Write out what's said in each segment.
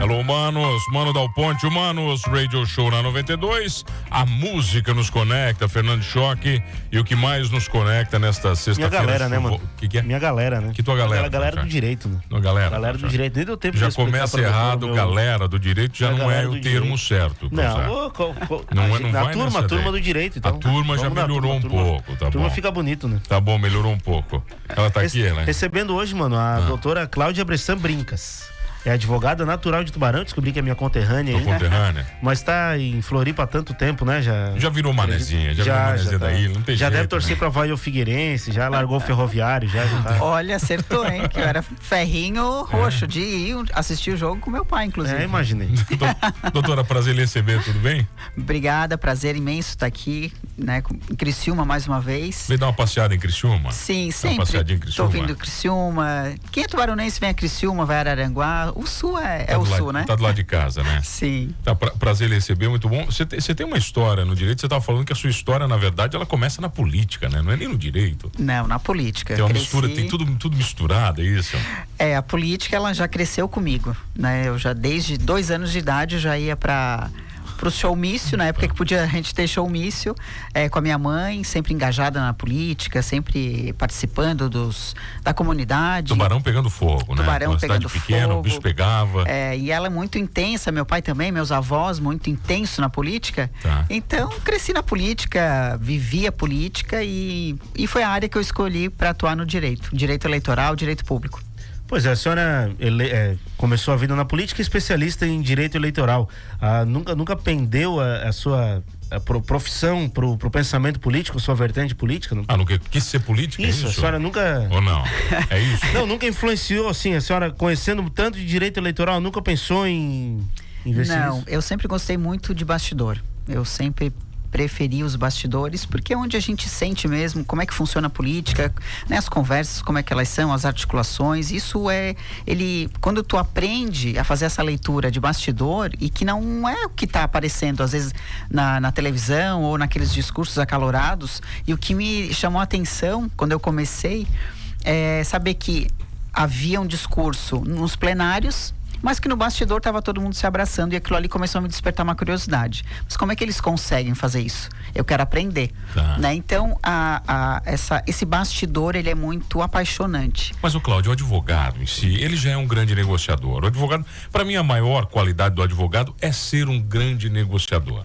Alô, manos, Mano Dal Ponte, Humanos, Radio Show na 92. A música nos conecta, Fernando Choque. E o que mais nos conecta nesta sexta-feira? Minha galera, né, mano? Que é? Minha galera, né? Que tua galera? A galera do direito, né? Não, galera do direito. Nem deu tempo já de explicar começa pra errado, meu... galera do direito já não é o termo certo. Não, a turma do direito, então. A turma já melhorou um pouco, tá bom? A turma fica bonito, né? Tá bom, melhorou um pouco. Ela tá aqui, né? Recebendo hoje, mano, a doutora Cláudia Bressan Brincas. É advogada natural de Tubarão, descobri que é minha conterrânea aí. Conterrânea. Mas tá em Floripa há tanto tempo, né? Já virou manezinha, já virou manezinha daí, não tem já jeito. Deve torcer, né? Pra Vai o Figueirense, já largou o Ferroviário, já tá. Olha, acertou, hein? Que eu era ferrinho roxo de ir assistir o jogo com meu pai, inclusive. Imaginei. Doutora, prazer em receber, tudo bem? Obrigada, prazer imenso estar aqui, né? Em Criciúma mais uma vez. Veio dar uma passeada em Criciúma? Sim, sempre. Uma passeadinha em Criciúma. Tô vindo Criciúma. Quem é tubaronense vem a Criciúma, vai a Araranguá. O Sul é o Sul, né? Tá do lado de casa, né? Sim. Tá, prazer em receber, muito bom. Você tem uma história no direito, você tava falando que a sua história, na verdade, ela começa na política, né? Não é nem no direito. Não, na política. Tem uma mistura, tem tudo misturado, é isso? A política, ela já cresceu comigo, né? Eu já, desde 2 anos de idade, eu já ia pro showmício, na época que a gente ter showmício, com a minha mãe, sempre engajada na política, sempre participando da comunidade. Tubarão pegando fogo, né? Tubarão pegando pequena, fogo. O bicho pegava. E ela é muito intensa, meu pai também, meus avós, muito intenso na política. Tá. Então, cresci na política, vivi a política e foi a área que eu escolhi para atuar no direito eleitoral, direito público. Pois é, a senhora começou a vida na política, especialista em direito eleitoral. Nunca pendeu a sua profissão pro pensamento político, sua vertente política? Nunca quis ser política? Isso, a senhora nunca... Ou não? É isso? Não, nunca influenciou, assim, a senhora conhecendo tanto de direito eleitoral, nunca pensou em investir nisso? Não, eu sempre gostei muito de bastidor. Eu sempre preferi os bastidores, porque é onde a gente sente mesmo como é que funciona a política, né? As conversas, como é que elas são, as articulações, isso quando tu aprende a fazer essa leitura de bastidor e que não é o que está aparecendo às vezes na televisão ou naqueles discursos acalorados, e o que me chamou a atenção quando eu comecei é saber que havia um discurso nos plenários, mas que no bastidor estava todo mundo se abraçando, e aquilo ali começou a me despertar uma curiosidade. Mas como é que eles conseguem fazer isso? Eu quero aprender. Tá. Né? Então, esse bastidor, ele é muito apaixonante. Mas o Cláudio, o advogado em si, ele já é um grande negociador. O advogado, para mim, a maior qualidade do advogado é ser um grande negociador.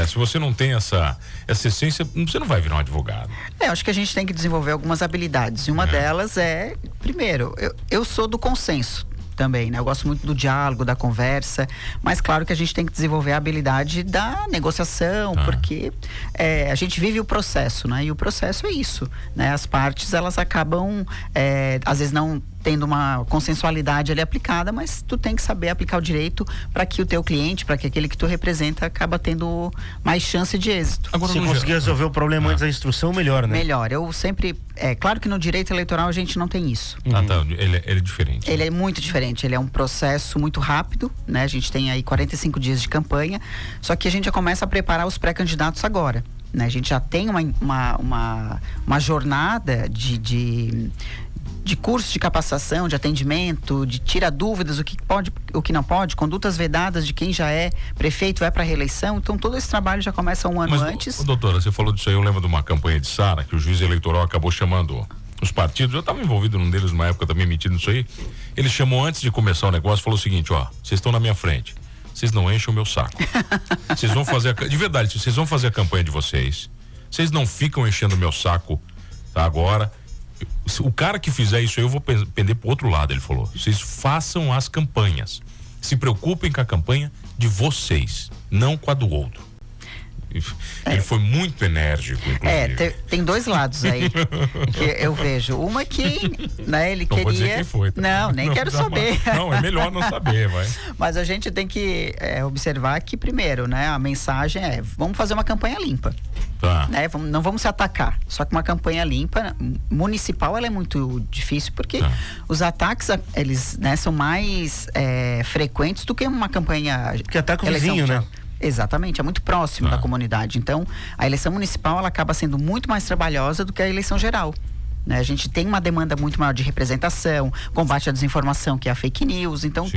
Se você não tem essa essência, você não vai virar um advogado. Eu acho que a gente tem que desenvolver algumas habilidades. E uma delas é, primeiro, eu sou do consenso também, né? Eu gosto muito do diálogo, da conversa, mas claro que a gente tem que desenvolver a habilidade da negociação, porque a gente vive o processo, né? E o processo é isso, né? As partes, elas acabam, às vezes não tendo uma consensualidade ali aplicada, mas tu tem que saber aplicar o direito para que o teu cliente, para que aquele que tu representa acaba tendo mais chance de êxito. Agora, se conseguir resolver o problema antes da instrução, melhor, né? Melhor. Eu sempre... claro que no direito eleitoral a gente não tem isso. Tá. Ele é diferente. Ele é muito diferente. Ele é um processo muito rápido, né? A gente tem aí 45 dias de campanha, só que a gente já começa a preparar os pré-candidatos agora. Né? A gente já tem uma jornada de curso de capacitação, de atendimento, de tira dúvidas, o que pode, o que não pode, condutas vedadas de quem já é prefeito, vai para a reeleição. Então todo esse trabalho já começa um ano antes. Doutora, você falou disso aí, eu lembro de uma campanha de Sara, que o juiz eleitoral acabou chamando os partidos, eu estava envolvido num deles numa época também, metido nisso aí. Ele chamou antes de começar o negócio, falou o seguinte: vocês estão na minha frente, vocês não enchem o meu saco. Vocês vão fazer, de verdade, vocês vão fazer a campanha de vocês não ficam enchendo o meu saco, tá? Agora, o cara que fizer isso aí, eu vou pender pro outro lado, ele falou. Vocês façam as campanhas, se preocupem com a campanha de vocês, não com a do outro. Ele foi muito enérgico, inclusive. Tem 2 lados aí que eu vejo. Uma que, né, ele não queria... Vou dizer quem foi, tá? Não, nem quero saber. Não, é melhor não saber, vai. Mas a gente tem que observar que, primeiro, né, a mensagem vamos fazer uma campanha limpa. Tá. Né? Não vamos se atacar. Só que uma campanha limpa, municipal, ela é muito difícil, porque os ataques, eles, né, são mais frequentes do que uma campanha... Que ataca o vizinho, né? Exatamente, é muito próximo da comunidade. Então, a eleição municipal, ela acaba sendo muito mais trabalhosa do que a eleição geral. né? A gente tem uma demanda muito maior de representação, combate à desinformação, que é a fake news. Então,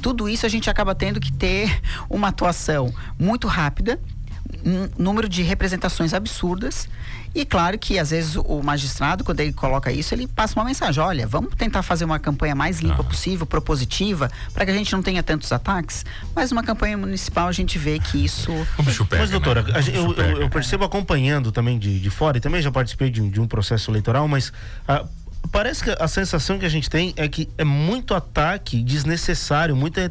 tudo isso a gente acaba tendo que ter uma atuação muito rápida, um número de representações absurdas. E claro que às vezes o magistrado, quando ele coloca isso, ele passa uma mensagem: olha, vamos tentar fazer uma campanha mais limpa possível, propositiva, para que a gente não tenha tantos ataques. Mas uma campanha municipal a gente vê que isso... Mas doutora, eu percebo acompanhando também de fora, e também já participei de um processo eleitoral, mas parece que a sensação que a gente tem é que é muito ataque desnecessário, muita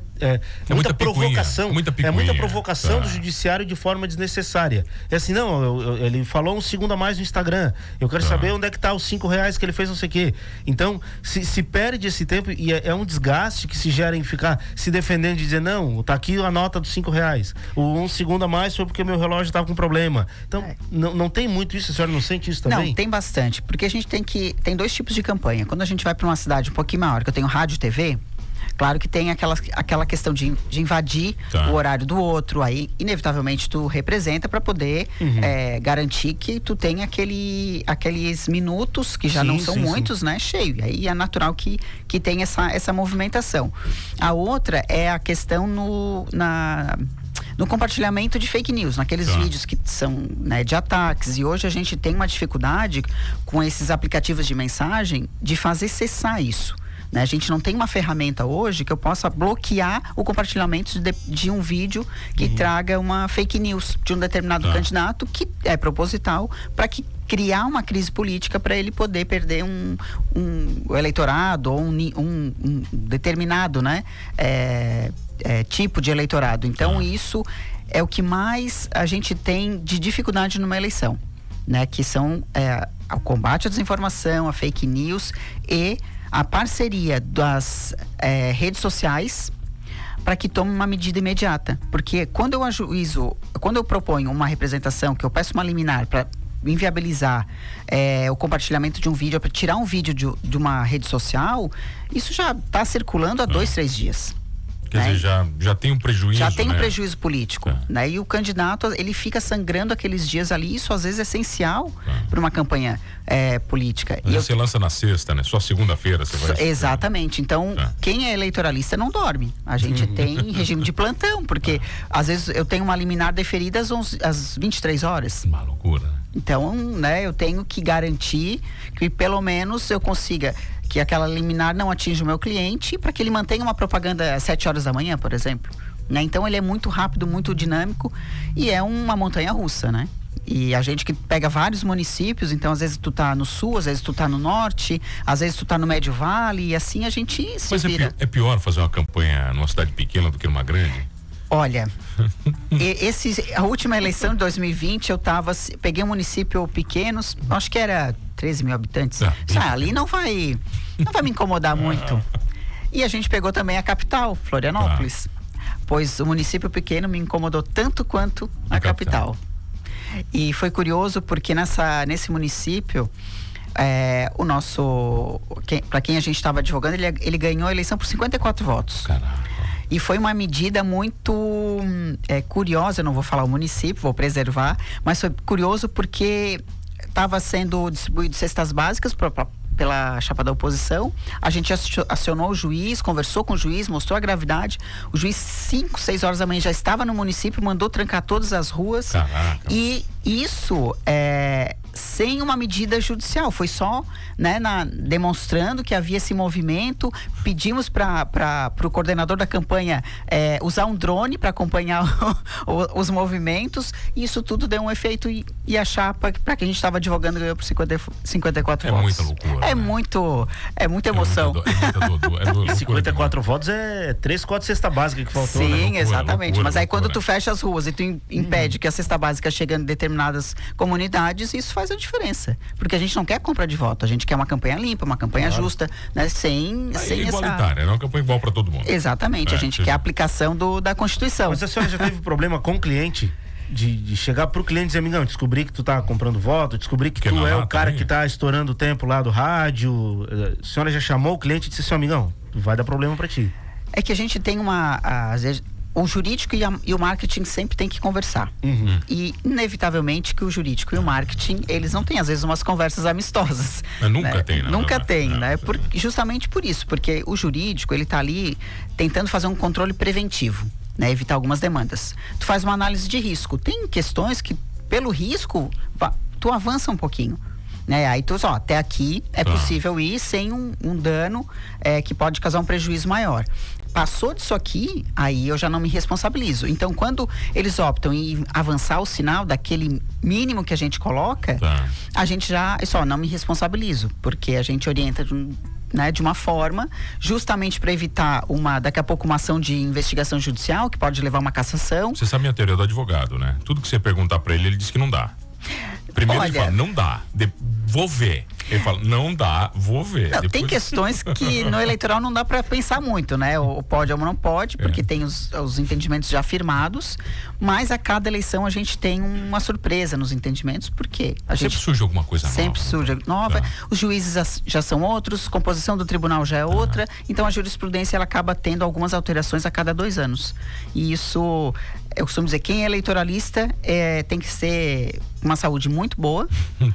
provocação. Muita picuinha, muita provocação do judiciário de forma desnecessária. É assim, não, ele falou 1 segundo a mais no Instagram. Eu quero saber onde é que tá os R$5 que ele fez, não sei o quê. Então, se perde esse tempo e é um desgaste que se gera em ficar se defendendo de dizer, não, tá aqui a nota dos R$5. O 1 segundo a mais foi porque meu relógio estava com problema. Então, não tem muito isso, a senhora não sente isso também? Não, tem bastante, porque a gente tem 2 tipos de campanha. Quando a gente vai para uma cidade um pouquinho maior, que eu tenho rádio e TV, claro que tem aquela questão de invadir o horário do outro, aí inevitavelmente tu representa para poder garantir que tu tenha aqueles minutos, que já não são muitos, né, cheio. E aí é natural que tenha essa movimentação. A outra é a questão no compartilhamento de fake news, naqueles vídeos que são, né, de ataques. E hoje a gente tem uma dificuldade com esses aplicativos de mensagem de fazer cessar isso, né? A gente não tem uma ferramenta hoje que eu possa bloquear o compartilhamento de um vídeo que traga uma fake news de um determinado candidato, que é proposital para criar uma crise política para ele poder perder um eleitorado ou um determinado, né, tipo de eleitorado. Então isso é o que mais a gente tem de dificuldade numa eleição, né? Que são o combate à desinformação, a fake news e a parceria das redes sociais para que tome uma medida imediata. Porque quando eu proponho uma representação, que eu peço uma liminar para inviabilizar o compartilhamento de um vídeo, para tirar um vídeo de uma rede social, isso já está circulando há 2, 3 dias. Quer dizer, já tem um prejuízo. Já tem um prejuízo político, né? E o candidato, ele fica sangrando aqueles dias ali. Isso às vezes é essencial para uma campanha política. Mas você lança na sexta, né? Só segunda-feira você vai... Exatamente. Então, quem é eleitoralista não dorme. A gente tem regime de plantão, porque às vezes eu tenho uma liminar deferida às 23 horas. Uma loucura, né? Então, né, eu tenho que garantir que pelo menos eu consiga que aquela liminar não atinja o meu cliente, para que ele mantenha uma propaganda às 7 horas da manhã, por exemplo, né? Então ele é muito rápido, muito dinâmico e é uma montanha-russa, né? E a gente que pega vários municípios, então às vezes tu tá no sul, às vezes tu tá no norte, às vezes tu tá no Médio Vale, e assim a gente se vira. Mas é pior fazer uma campanha numa cidade pequena do que numa grande? Olha, a última eleição de 2020 peguei um município pequeno, acho que era 13 mil habitantes. Ali não vai me incomodar muito. E a gente pegou também a capital, Florianópolis. Pois o município pequeno me incomodou tanto quanto a capital. E foi curioso porque nesse município, para quem a gente estava advogando, ele ganhou a eleição por 54 votos. Caraca. E foi uma medida muito curiosa, eu não vou falar o município, vou preservar, mas foi curioso porque estava sendo distribuído cestas básicas pela chapa da oposição. A gente acionou o juiz, conversou com o juiz, mostrou a gravidade. O juiz, 5, 6 horas da manhã, já estava no município, mandou trancar todas as ruas. Caraca. E isso sem uma medida judicial, foi só, né, demonstrando que havia esse movimento. Pedimos para o coordenador da campanha usar um drone para acompanhar os movimentos, e isso tudo deu um efeito, e a chapa para que a gente estava advogando ganhou por 54 votos. É muita loucura. É muita emoção. 54 votos é 3, 4 cesta básica que faltou. Sim, né? Loucura, exatamente. loucura, mas aí loucura. quando tu fecha as ruas e tu impede que a cesta básica chegue em determinadas comunidades, isso faz a diferença. Porque a gente não quer compra de voto, a gente quer uma campanha limpa, uma campanha justa, né? Sem igualitária, é uma campanha igual para todo mundo. Exatamente, a gente quer a aplicação da Constituição. Mas a senhora já teve problema com o cliente? De chegar pro cliente e dizer, amigão, descobri que tu tá comprando voto, descobri que tu é o cara que tá estourando o tempo lá do rádio. A senhora já chamou o cliente e disse assim, amigão, vai dar problema pra ti. É que a gente tem às vezes, o jurídico e o marketing sempre tem que conversar. E, inevitavelmente, que o jurídico e o marketing, eles não têm, às vezes, umas conversas amistosas. Mas nunca tem, né? Nunca tem, né? Justamente por isso, porque o jurídico, ele tá ali tentando fazer um controle preventivo, né? Evitar algumas demandas. Tu faz uma análise de risco. Tem questões que, pelo risco, tu avança um pouquinho. Né? Aí tu, até aqui é possível ir sem um dano que pode causar um prejuízo maior. Passou disso aqui, aí eu já não me responsabilizo. Então, quando eles optam em avançar o sinal daquele mínimo que a gente coloca, a gente já, não me responsabilizo, porque a gente orienta de uma forma, justamente para evitar daqui a pouco uma ação de investigação judicial, que pode levar a uma cassação. Você sabe a teoria do advogado, né? Tudo que você perguntar para ele diz que não dá. Primeiro ele fala, não dá, vou ver. Ele fala, não dá, vou ver. Não, tem questões que no eleitoral não dá para pensar muito, né? O pode ou não pode, porque tem os entendimentos já firmados, mas a cada eleição a gente tem uma surpresa nos entendimentos, porque sempre surge alguma coisa nova. Sempre surge nova, os juízes já são outros, composição do tribunal já é outra, então a jurisprudência ela acaba tendo algumas alterações a cada 2 anos. E isso, eu costumo dizer, quem é eleitoralista tem que ser uma saúde muito boa,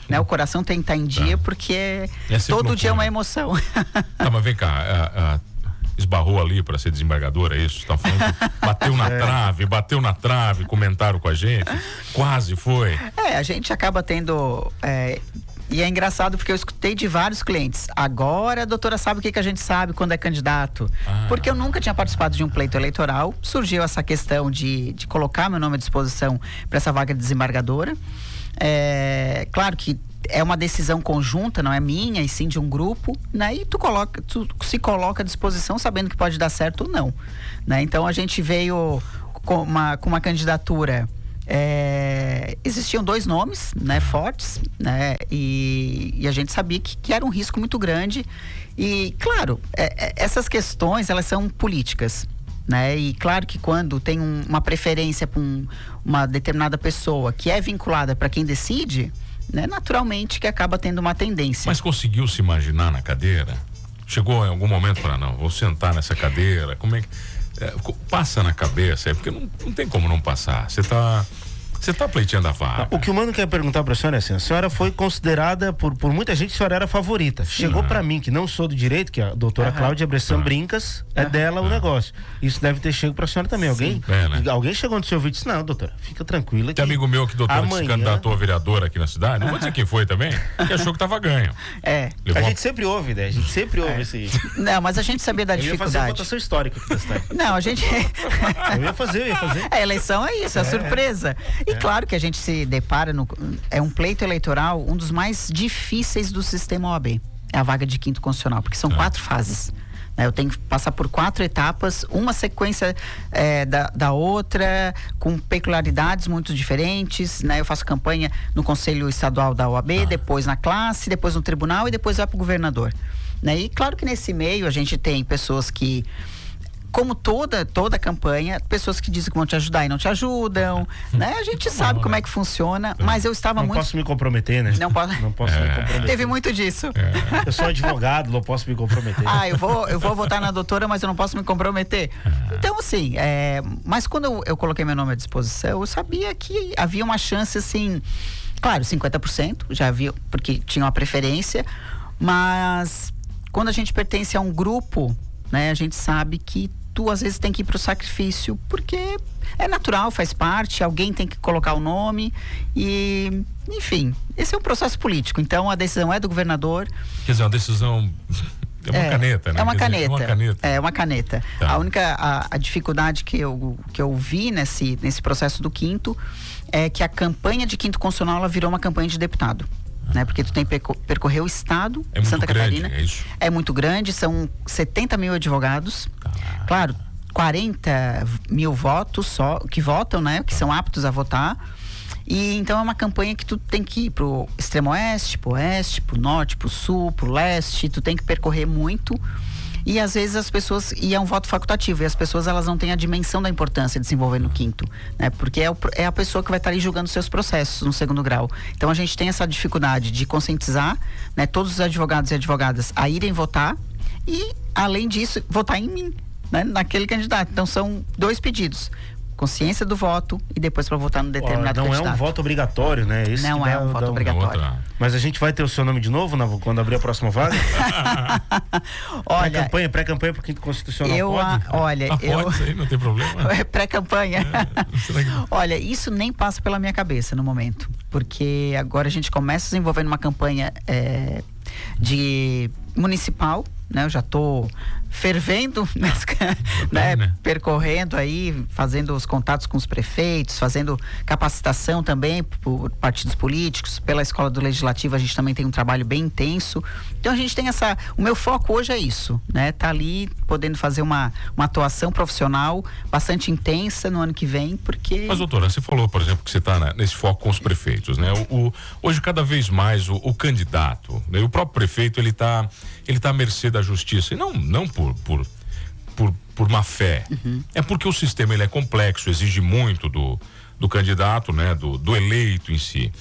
né? O coração tem que estar em dia, porque todo dia é uma emoção. Tá, mas vem cá, esbarrou ali para ser desembargadora, é isso? Tá falando? Bateu na trave, comentaram com a gente, quase foi. A gente acaba tendo... E é engraçado porque eu escutei de vários clientes. Agora a doutora sabe o que a gente sabe quando é candidato. Porque eu nunca tinha participado de um pleito eleitoral. Surgiu essa questão de colocar meu nome à disposição para essa vaga de desembargadora. Claro que é uma decisão conjunta, não é minha, e sim de um grupo, né? E tu se coloca à disposição sabendo que pode dar certo ou não, né? Então a gente veio com uma candidatura. Existiam 2 nomes, né, fortes, né, e a gente sabia que era um risco muito grande. E claro, essas questões elas são políticas, né? E claro que quando tem uma preferência para uma determinada pessoa que é vinculada para quem decide, né, naturalmente que acaba tendo uma tendência. Mas conseguiu se imaginar na cadeira? Chegou em algum momento para não, vou sentar nessa cadeira, como é que passa na cabeça, porque não tem como não passar. Você tá pleiteando a vaga. O que o Mano quer perguntar pra senhora é assim, a senhora foi considerada por muita gente, a senhora era a favorita. Chegou pra mim, que não sou do direito, que a doutora Cláudia Bressan Brincas, é dela o negócio. Isso deve ter chegado pra senhora também. Alguém chegou no seu ouvido e disse, não, doutora, fica tranquila. Tem amigo meu que doutor se candidatou a vereador aqui na cidade, não vou dizer quem foi também, que achou que tava ganho. A gente sempre ouve, né? A gente sempre ouve esse... Não, mas a gente sabia da dificuldade. Eu ia fazer a votação histórica aqui da cidade. Não, a gente... eu ia fazer. A eleição é isso, é surpresa. E claro que a gente se depara é um pleito eleitoral, um dos mais difíceis do sistema OAB. É a vaga de 5º constitucional, porque são 4 fases. Eu tenho que passar por 4 etapas, uma sequência da outra, com peculiaridades muito diferentes, né? Eu faço campanha no Conselho Estadual da OAB, depois na classe, depois no tribunal e depois vai para o governador, né? E claro que nesse meio a gente tem pessoas que, como toda campanha, pessoas que dizem que vão te ajudar e não te ajudam, né? A gente sabe como é que funciona, mas eu estava não posso me comprometer, né? Não posso me comprometer. Teve muito disso. Eu sou advogado, não posso me comprometer. Eu vou votar na doutora, mas eu não posso me comprometer. Então, assim, mas quando eu coloquei meu nome à disposição, eu sabia que havia uma chance, assim, claro, 50%, já havia, porque tinha uma preferência, mas quando a gente pertence a um grupo, né, a gente sabe que tu às vezes tem que ir pro sacrifício, porque é natural, faz parte, alguém tem que colocar o nome e, enfim, esse é um processo político, então a decisão é do governador. Quer dizer, uma decisão... É uma caneta, né? É uma caneta. É uma caneta. Tá. A única dificuldade que eu vi nesse processo do 5º é que a campanha de 5º constitucional ela virou uma campanha de deputado. Né? Porque tu tem que percorrer o estado de Santa Catarina. É muito grande, são 70 mil advogados. Claro, 40 mil votos só, que votam, né? Que são aptos a votar. E então é uma campanha que tu tem que ir pro extremo oeste, pro oeste, pro norte, pro sul, pro leste. Tu tem que percorrer muito. E às vezes as pessoas, e é um voto facultativo, e as pessoas elas não têm a dimensão da importância de se envolver no 5º, né? Porque é a pessoa que vai estar ali julgando seus processos no 2º grau. Então a gente tem essa dificuldade de conscientizar, né, todos os advogados e advogadas a irem votar e, além disso, votar em mim. né, naquele candidato. Então são 2 pedidos: consciência do voto e depois para votar no determinado candidato. Não é um voto obrigatório, né? Esse não é um voto obrigatório. Mas a gente vai ter o seu nome de novo quando abrir a próxima vaga? Olha, pré-campanha pro quinto constitucional pode? Pode, isso aí não tem problema. É pré-campanha. Olha, isso nem passa pela minha cabeça no momento, porque agora a gente começa desenvolvendo uma campanha de municipal, né? Eu já estou fervendo, né? Percorrendo aí, fazendo os contatos com os prefeitos, fazendo capacitação também por partidos políticos, pela Escola do Legislativo a gente também tem um trabalho bem intenso. Então a gente tem o meu foco hoje é isso, né? Tá ali podendo fazer uma atuação profissional bastante intensa no ano que vem, porque... Mas doutora, você falou, por exemplo, que você está nesse foco com os prefeitos, né? Hoje cada vez mais o candidato, né? O próprio prefeito, ele tá à mercê da justiça, e não por má fé. É porque o sistema ele é complexo, exige muito do candidato, né? Do eleito em si.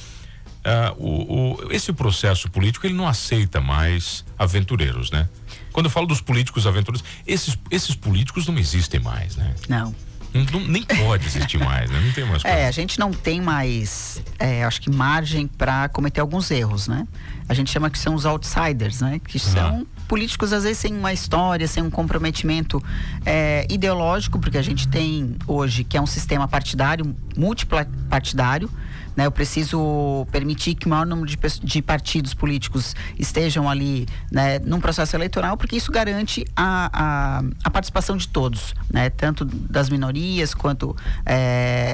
Esse processo político ele não aceita mais aventureiros, né? Quando eu falo dos políticos aventureiros, esses políticos não existem mais, né? Não, nem pode existir mais, né? Não tem mais coisa. A gente não tem mais, acho que margem para cometer alguns erros, né? A gente chama que são os outsiders, né? Que são políticos às vezes sem uma história, sem um comprometimento ideológico, porque a gente tem hoje que é um sistema partidário, multipartidário, né? Eu preciso permitir que o maior número de partidos políticos estejam ali, né, num processo eleitoral, porque isso garante a participação de todos, né? Tanto das minorias quanto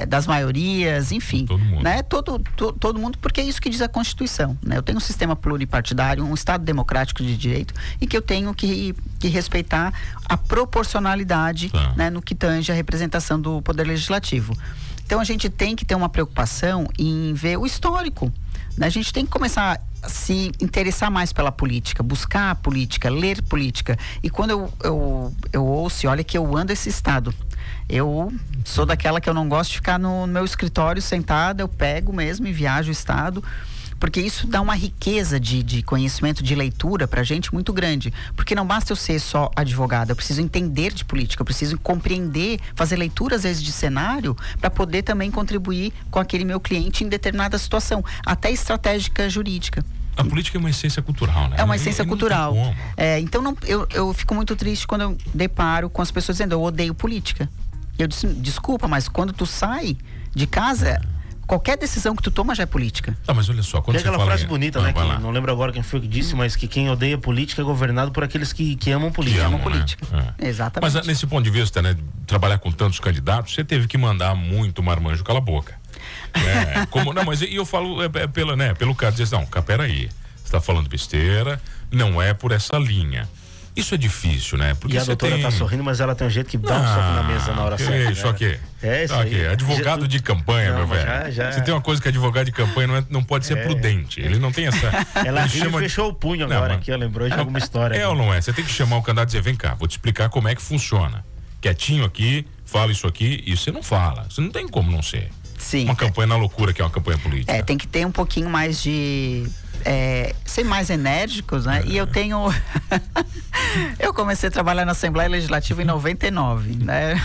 das maiorias, enfim. Todo mundo. Né? Todo mundo, porque é isso que diz a Constituição, né? Eu tenho um sistema pluripartidário, um Estado democrático de direito, e que eu tenho que respeitar a proporcionalidade, né, no que tange a representação do Poder Legislativo. Então a gente tem que ter uma preocupação em ver o histórico, né? A gente tem que começar a se interessar mais pela política, buscar a política, ler política. E quando eu ouço, olha que eu ando esse estado, eu sou daquela que eu não gosto de ficar no meu escritório sentada, eu pego mesmo e viajo o estado, porque isso dá uma riqueza de conhecimento, de leitura pra gente muito grande, porque não basta eu ser só advogada, eu preciso entender de política, eu preciso compreender, fazer leitura às vezes de cenário, para poder também contribuir com aquele meu cliente em determinada situação, até estratégica jurídica. A política é uma essência cultural, né? É uma essência cultural. Então eu fico muito triste quando eu deparo com as pessoas dizendo, eu odeio política. Eu disse, desculpa, mas quando tu sai de casa, qualquer decisão que tu toma já é política. Mas olha só, quando tem você aquela fala frase bonita, né? Que não lembro agora quem foi que disse, mas que quem odeia política é governado por aqueles que amam política. Que amam política. Exatamente. Mas nesse ponto de vista, né? Trabalhar com tantos candidatos, você teve que mandar muito marmanjo cala a boca. Mas eu falo pelo caso, dizer, não, peraí, você tá falando besteira, não é por essa linha. Isso é difícil, né? Porque e a doutora tá sorrindo, mas ela tem um jeito que dá um soco na mesa na hora certa. Isso aqui. Isso aí. Advogado de campanha, meu velho. Se tem uma coisa que advogado de campanha não pode ser prudente. Ele não tem essa... Ela fechou o punho agora aqui, lembrou de alguma história. Ou não é? Você tem que chamar o candidato e dizer, vem cá, vou te explicar como é que funciona. Quietinho aqui, fala isso aqui, e você não fala. Você não tem como não ser. Sim. Uma campanha na loucura que é uma campanha política. Tem que ter um pouquinho mais de... ser mais enérgicos, né? E eu tenho... eu comecei a trabalhar na Assembleia Legislativa em 99, né?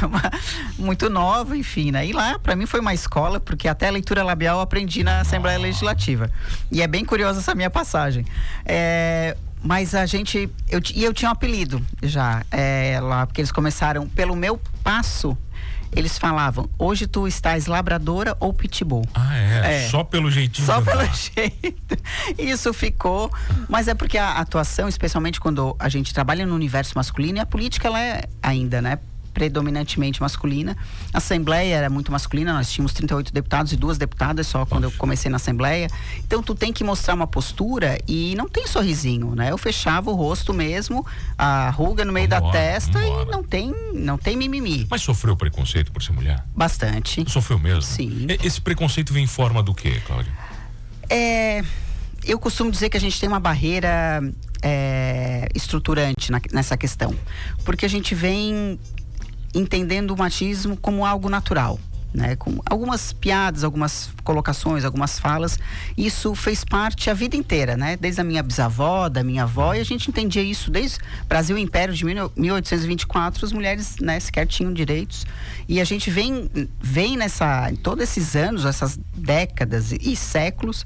Muito nova, enfim, né? E lá, pra mim, foi uma escola, porque até a leitura labial eu aprendi na Assembleia Legislativa. E é bem curiosa essa minha passagem. Mas eu tinha um apelido já, lá, porque eles começaram pelo meu passo. Eles falavam, hoje tu estás labradora ou pitbull? Só pelo jeitinho. Só pelo jeito. Isso ficou, mas é porque a atuação, especialmente quando a gente trabalha no universo masculino, e a política ela é ainda, né, predominantemente masculina. A Assembleia era muito masculina, nós tínhamos 38 deputados e 2 deputadas só quando eu comecei na Assembleia. Então tu tem que mostrar uma postura e não tem sorrisinho, né? Eu fechava o rosto mesmo, a ruga no meio da testa e não tem mimimi. Mas sofreu preconceito por ser mulher? Bastante. Sofreu mesmo? Sim. Esse preconceito vem em forma do quê, Cláudia? Eu costumo dizer que a gente tem uma barreira estruturante nessa questão, porque a gente vem entendendo o machismo como algo natural, né? Com algumas piadas, algumas colocações, algumas falas. Isso fez parte a vida inteira, né? Desde a minha bisavó, da minha avó, e a gente entendia isso desde Brasil Império de 1824, as mulheres, né, sequer tinham direitos. E a gente vem em todos esses anos, essas décadas e séculos,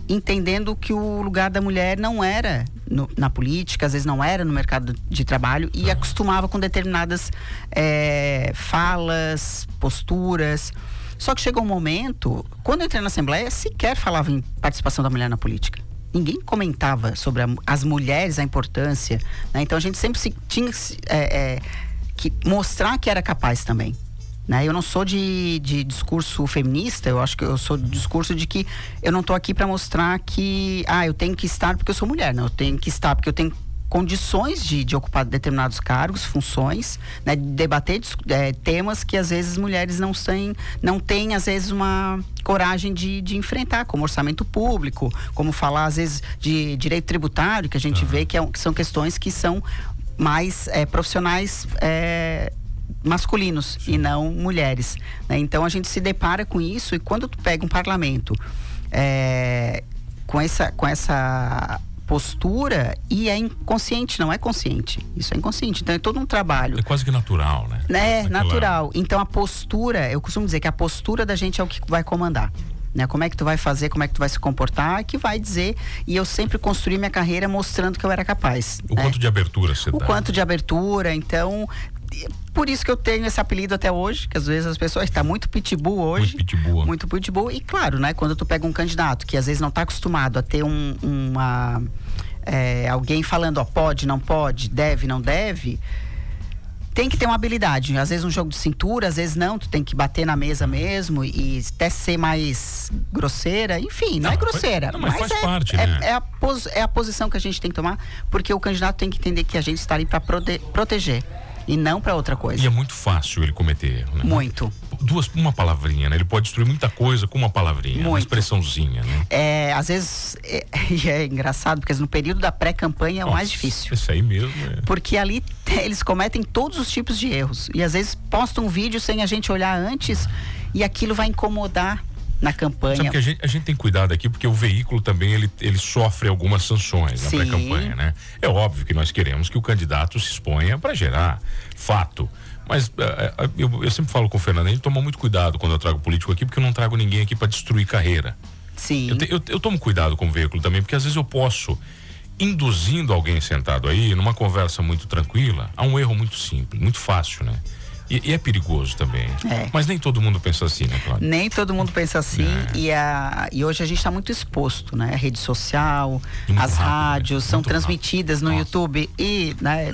entendendo que o lugar da mulher não era na política, às vezes não era no mercado de trabalho, e acostumava com determinadas falas, posturas. Só que chegou um momento, quando eu entrei na Assembleia, sequer falava em participação da mulher na política. Ninguém comentava sobre as mulheres, a importância, né? Então a gente sempre tinha que mostrar que era capaz também. Né? Eu não sou de discurso feminista, eu acho que eu sou de discurso de que eu não estou aqui para mostrar que eu tenho que estar porque eu sou mulher, não, eu tenho que estar porque eu tenho condições de ocupar determinados cargos, funções, né? Debater temas que às vezes mulheres não têm às vezes uma coragem de enfrentar, como orçamento público, como falar às vezes de direito tributário, que a gente vê que são questões que são mais profissionais masculinos. Sim. E não mulheres, né? Então a gente se depara com isso, e quando tu pega um parlamento com essa postura, e é inconsciente, não é consciente, isso é inconsciente, então é todo um trabalho. É quase que natural, né? Natural. Então a postura, eu costumo dizer que a postura da gente é o que vai comandar. Né? Como é que tu vai fazer, como é que tu vai se comportar, que vai dizer. E eu sempre construí minha carreira mostrando que eu era capaz. O quanto de abertura você dá. O quanto de abertura, então... Por isso que eu tenho esse apelido até hoje, que às vezes as pessoas estão muito pitbull hoje. Muito pitbull. E claro, né? Quando tu pega um candidato que às vezes não está acostumado a ter alguém falando, pode, não pode, deve, não deve... Tem que ter uma habilidade, às vezes um jogo de cintura, às vezes não, tu tem que bater na mesa mesmo e até ser mais grosseira, enfim, não é grosseira. Mas faz parte, né? É a posição que a gente tem que tomar, porque o candidato tem que entender que a gente está ali para proteger e não para outra coisa. E é muito fácil ele cometer erro, né? Muito. Uma palavrinha, né? Ele pode destruir muita coisa com uma palavrinha, uma expressãozinha, né? Às vezes, é engraçado, porque no período da pré-campanha é o mais difícil. Isso aí mesmo. Porque ali eles cometem todos os tipos de erros. E às vezes postam um vídeo sem a gente olhar antes, e aquilo vai incomodar na campanha. Sabe que a gente tem cuidado aqui, porque o veículo também, ele sofre algumas sanções na pré-campanha, né? É óbvio que nós queremos que o candidato se exponha para gerar fato. Mas eu sempre falo com o Fernando, ele toma muito cuidado quando eu trago político aqui, porque eu não trago ninguém aqui para destruir carreira. Sim. Eu tomo cuidado com o veículo também, porque às vezes eu posso, induzindo alguém sentado aí, numa conversa muito tranquila, a um erro muito simples, muito fácil, né? E é perigoso também. Mas nem todo mundo pensa assim, né, Cláudia? Nem todo mundo pensa assim. E hoje a gente está muito exposto, né? A rede social, as rádios são transmitidas no YouTube e, né?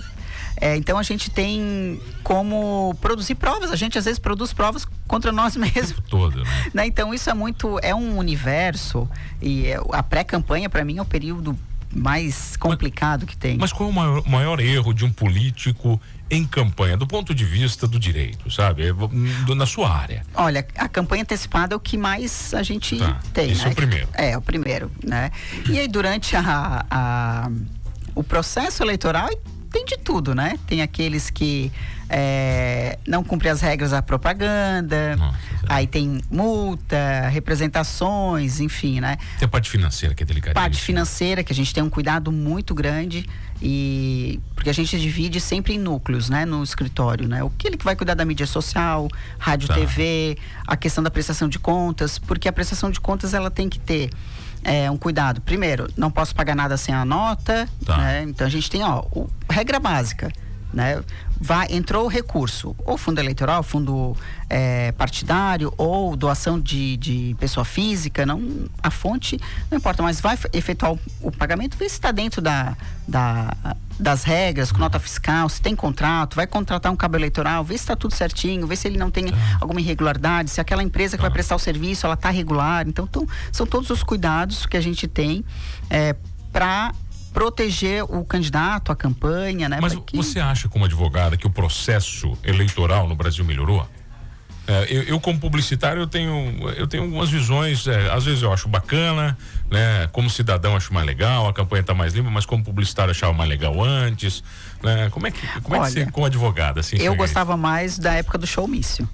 Então a gente tem como produzir provas. A gente às vezes produz provas contra nós mesmos. Todo, né? Então isso é um universo, e a pré-campanha para mim é o período mais complicado que tem. Mas qual é o maior erro de um político em campanha, do ponto de vista do direito, sabe? Na sua área. Olha, a campanha antecipada é o que mais a gente tem. Esse, né? É o primeiro. É o primeiro, né? E aí durante o processo eleitoral tem de tudo, né? Tem aqueles que não cumprem as regras da propaganda. Nossa, aí tem multa, representações, enfim, né? Tem a parte financeira que é delicadíssima. Parte financeira, que a gente tem um cuidado muito grande, porque a gente divide sempre em núcleos, né? No escritório, né? Aquele que vai cuidar da mídia social, rádio, TV, a questão da prestação de contas, porque a prestação de contas ela tem que ter um cuidado. Primeiro, não posso pagar nada sem a nota, né? Então a gente tem, regra básica, né? Entrou o recurso, ou fundo eleitoral, fundo partidário, ou doação de pessoa física, a fonte não importa, mas vai efetuar o pagamento, vê se está dentro das regras, com nota fiscal, se tem contrato, vai contratar um cabo eleitoral, vê se está tudo certinho, vê se ele não tem alguma irregularidade, se aquela empresa que vai prestar o serviço, ela está regular. Então são todos os cuidados que a gente tem para proteger o candidato, a campanha, né? Mas você acha, como advogada, que o processo eleitoral no Brasil melhorou? Eu como publicitário, eu tenho algumas visões, às vezes eu acho bacana, né? Como cidadão acho mais legal, a campanha tá mais limpa, mas como publicitário eu achava mais legal antes, né? Como é que você, como advogada, assim? Eu gostava mais da época do showmício.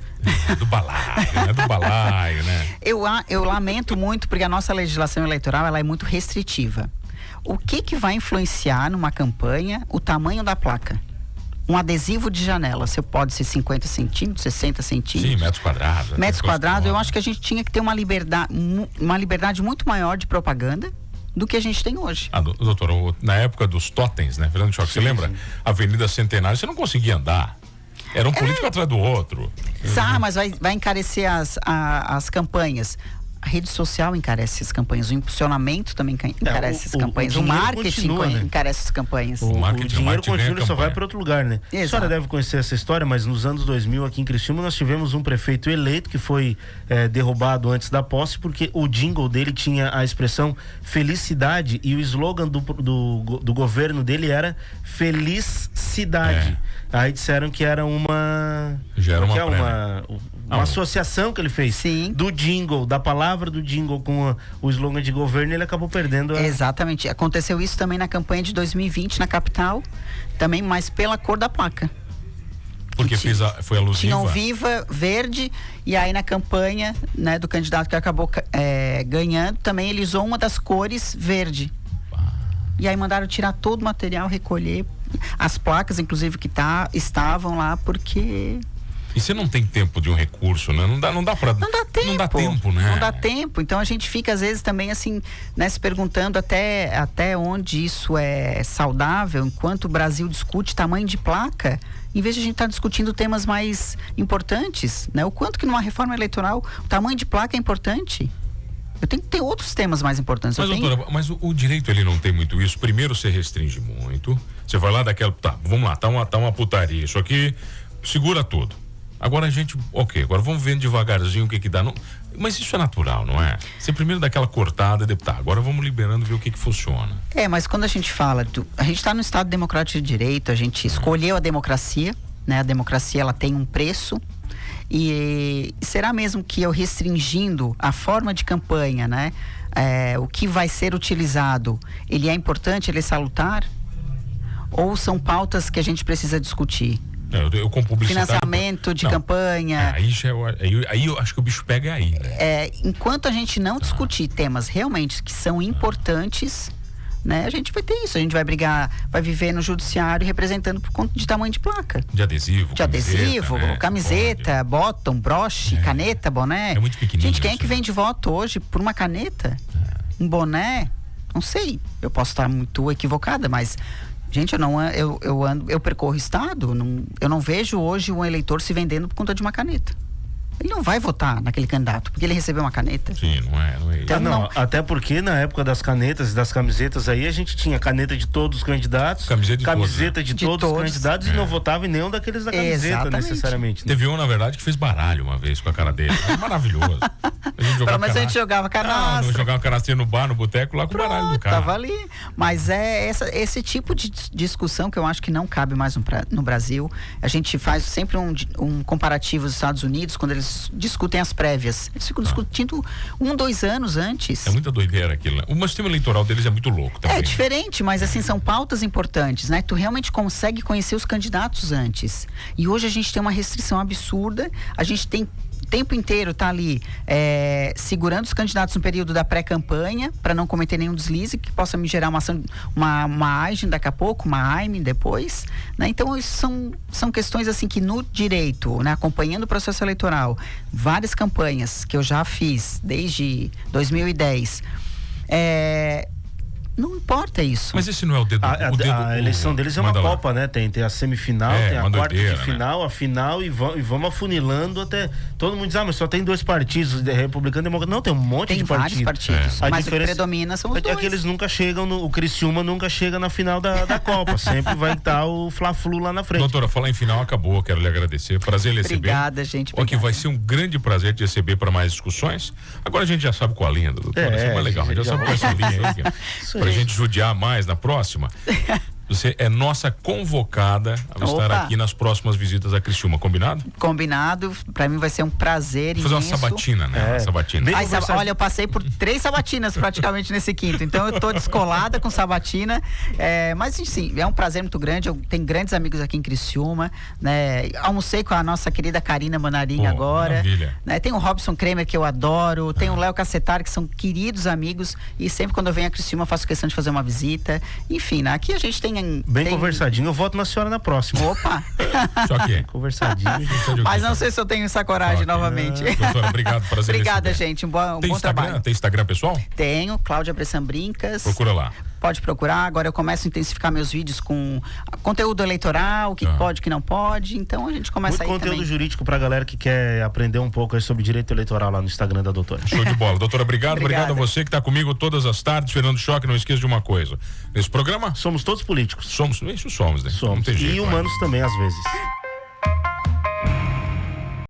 Do balaio, né? Do balaio, né? Eu lamento muito porque a nossa legislação eleitoral, ela é muito restritiva. O que vai influenciar numa campanha o tamanho da placa? Um adesivo de janela, você pode ser 50 centímetros, 60 centímetros. Sim, metros quadrados. Metros quadrados, eu acho que a gente tinha que ter uma liberdade muito maior de propaganda do que a gente tem hoje. Doutora, na época dos totens, né, Fernando Choque, você lembra? Avenida Centenário, você não conseguia andar. Era um político atrás do outro. Mas vai encarecer as campanhas. A rede social encarece as campanhas, o impulsionamento também encarece as campanhas, o marketing encarece as campanhas. O dinheiro continua, só vai para outro lugar, né? Exato. A senhora deve conhecer essa história, mas nos anos 2000 aqui em Criciúma nós tivemos um prefeito eleito que foi derrubado antes da posse porque o jingle dele tinha a expressão felicidade e o slogan do governo dele era Feliz Cidade. Aí disseram que era uma associação que ele fez. Sim. Do jingle, da palavra do jingle com o slogan de governo, ele acabou perdendo. Exatamente. Aconteceu isso também na campanha de 2020 na capital, também, mas pela cor da placa. Porque foi alusiva. Tinha um Viva verde e aí na campanha, né, do candidato que acabou ganhando, também ele usou uma das cores verde. E aí mandaram tirar todo o material, recolher as placas, inclusive, que estavam lá, porque... E você não tem tempo de um recurso, né? Não dá tempo, né? Não dá tempo. Então a gente fica, às vezes, também assim, né, se perguntando até onde isso é saudável, enquanto o Brasil discute tamanho de placa, em vez de a gente estar discutindo temas mais importantes, né? O quanto que numa reforma eleitoral o tamanho de placa é importante. Eu tenho que ter outros temas mais importantes. Mas, doutora, mas o direito, ele não tem muito isso. Primeiro, você restringe muito. Você vai lá daquela... Tá, vamos lá, tá uma putaria. Isso aqui segura tudo. Agora a gente... agora vamos vendo devagarzinho o que dá. Não, mas isso é natural, não é? Você primeiro dá aquela cortada e depois... Tá, agora vamos liberando, ver o que funciona. Mas quando a gente fala... A gente está no Estado Democrático de Direito, a gente escolheu a democracia, né? A democracia, ela tem um preço. E será mesmo que eu restringindo a forma de campanha, né? O que vai ser utilizado, ele é importante, ele é salutar? Ou são pautas que a gente precisa discutir? Eu como publicitário... Financiamento de campanha... Aí eu acho que o bicho pega aí, né? Enquanto a gente não discutir temas realmente que são importantes... Né? A gente vai ter isso, a gente vai brigar, vai viver no judiciário representando por conta de tamanho de placa. De adesivo, camiseta, bottom, broche, caneta, boné. É muito pequenininho. Gente, quem é que vende voto hoje por uma caneta? Um boné? Não sei, eu posso estar muito equivocada, mas... Gente, eu percorro o estado, eu não vejo hoje um eleitor se vendendo por conta de uma caneta. Ele não vai votar naquele candidato, porque ele recebeu uma caneta. Sim, não é então, até porque na época das canetas e das camisetas aí, a gente tinha caneta de todos os candidatos, camiseta de todos os candidatos e não votava em nenhum daqueles da camiseta, necessariamente. Né? Teve um, na verdade, que fez baralho uma vez com a cara dele. Era maravilhoso. Mas a gente jogava canastra. Não, jogava canastrinha no bar, no boteco, lá com o baralho do cara. Tava ali. Mas esse tipo de discussão que eu acho que não cabe mais no Brasil. A gente faz sempre um comparativo dos Estados Unidos, quando eles discutem as prévias. Eles ficam discutindo 2 anos antes. É muita doideira aquilo, né? O sistema eleitoral deles é muito louco também. É diferente, mas assim, são pautas importantes, né? Tu realmente consegue conhecer os candidatos antes. E hoje a gente tem uma restrição absurda, a gente tem o tempo inteiro tá ali segurando os candidatos no período da pré-campanha para não cometer nenhum deslize que possa me gerar uma AIGEN daqui a pouco, uma AIME depois, né? Então isso são questões assim que no direito, né, acompanhando o processo eleitoral, várias campanhas que eu já fiz desde 2010, não importa isso. Mas esse não é o dedo... A eleição deles é uma Copa, né? Tem a semifinal, tem a quarta de final, né? A final e vamos afunilando até... Todo mundo diz, mas só tem 2 partidos, republicano e democrata. Não, tem um monte de partidos. Tem vários partidos, mas o que predomina são os dois. É que eles nunca chegam, o Criciúma nunca chega na final da Copa. Sempre vai estar o Fla-Flu lá na frente. Doutora, falar em final acabou, quero lhe agradecer. Prazer em receber. Obrigada, gente. Que vai ser um grande prazer te receber para mais discussões. Agora a gente já sabe qual a linha, doutora. Isso é mais legal. A gente já sabe qual é essa linha aí. Pra gente judiar mais na próxima. Você é nossa convocada a estar aqui nas próximas visitas a Criciúma, combinado? Combinado, pra mim vai ser um prazer fazer imenso. uma sabatina, né? Uma sabatina. Olha, eu passei por 3 sabatinas praticamente nesse quinto, então eu tô descolada com sabatina, mas sim, é um prazer muito grande. Eu tenho grandes amigos aqui em Criciúma, né? Almocei com a nossa querida Karina Monarim agora, né? Tem o Robson Kremer, que eu adoro, tem o Léo Cacetari, que são queridos amigos, e sempre quando eu venho a Criciúma faço questão de fazer uma visita. Enfim, né? Aqui a gente tem conversadinho, eu voto na senhora na próxima. Opa! Só que conversadinho. Mas não sei se eu tenho essa coragem novamente. Doutora, obrigado, prazer. Obrigada, gente. Um bom trabalho. Tem Instagram pessoal? Tenho, Cláudia Bressan Brincas. Procura lá. Pode procurar. Agora eu começo a intensificar meus vídeos com conteúdo eleitoral, o que pode, o que não pode. Então a gente começa muito aí conteúdo também. jurídico pra galera que quer aprender um pouco sobre direito eleitoral lá no Instagram da doutora. Show de bola. Doutora, obrigado a você que está comigo todas as tardes. Fernando Choque, não esqueça de uma coisa. Nesse programa... Somos todos políticos. Somos, né? Somos. Não tem jeito, e humanos também, às vezes.